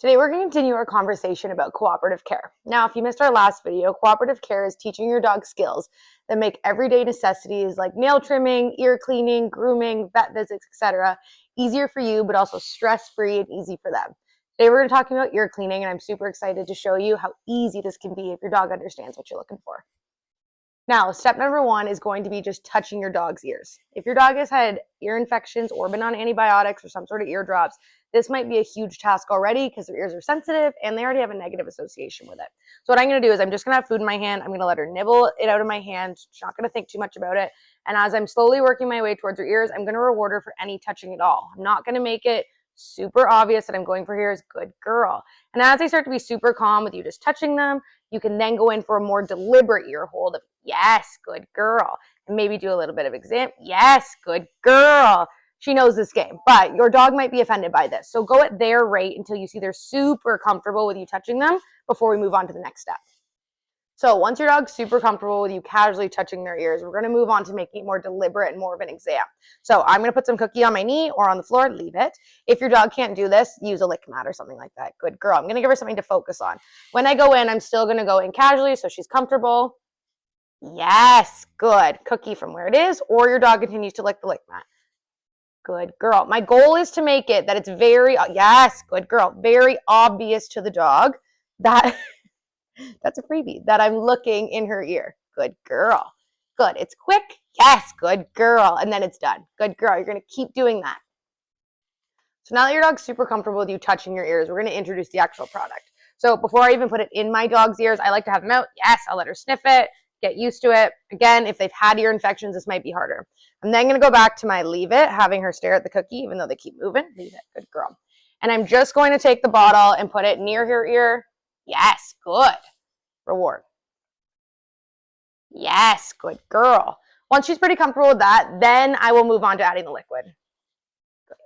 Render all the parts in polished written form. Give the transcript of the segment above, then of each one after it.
Today we're going to continue our conversation about cooperative care. Now, if you missed our last video, cooperative care is teaching your dog skills that make everyday necessities like nail trimming, ear cleaning, grooming, vet visits, etc. easier for you, but also stress-free and easy for them. Today we're going to talk about ear cleaning, and I'm super excited to show you how easy this can be if your dog understands what you're looking for. Now, step number one is going to be just touching your dog's ears. If your dog has had ear infections or been on antibiotics or some sort of ear drops, this might be a huge task already because their ears are sensitive and they already have a negative association with it. So what I'm going to do is I'm just going to have food in my hand. I'm going to let her nibble it out of my hand. She's not going to think too much about it. And as I'm slowly working my way towards her ears, I'm going to reward her for any touching at all. I'm not going to make it super obvious that I'm going for here is good girl. And as they start to be super calm with you just touching them, you can then go in for a more deliberate ear hold of yes, good girl. And maybe do a little bit of exam. Yes, good girl. She knows this game, but your dog might be offended by this. So go at their rate until you see they're super comfortable with you touching them before we move on to the next step. So once your dog's super comfortable with you casually touching their ears, we're going to move on to making it more deliberate and more of an exam. So I'm going to put some cookie on my knee or on the floor, leave it. If your dog can't do this, use a lick mat or something like that. Good girl. I'm going to give her something to focus on. When I go in, I'm still going to go in casually so she's comfortable. Yes, good. Cookie from where it is, or your dog continues to lick the lick mat. Good girl. My goal is to make it that it's very, yes, good girl, very obvious to the dog that that's a freebie, that I'm looking in her ear. Good girl. Good. It's quick. Yes, good girl. And then it's done. Good girl. You're going to keep doing that. So now that your dog's super comfortable with you touching your ears, we're going to introduce the actual product. So before I even put it in my dog's ears, I like to have them out. Yes, I'll let her sniff it, get used to it. Again, if they've had ear infections, this might be harder. I'm then going to go back to my leave it, having her stare at the cookie, even though they keep moving. Leave it. Good girl. And I'm just going to take the bottle and put it near her ear. Yes, good. Reward. Yes, good girl. Once she's pretty comfortable with that, then I will move on to adding the liquid.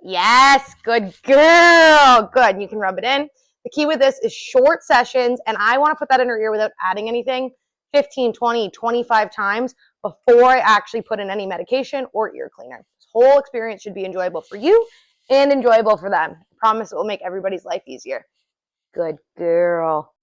Yes, good girl. Good. You can rub it in. The key with this is short sessions, and I want to put that in her ear without adding anything 15, 20, 25 times before I actually put in any medication or ear cleaner. This whole experience should be enjoyable for you and enjoyable for them. I promise it will make everybody's life easier. Good girl.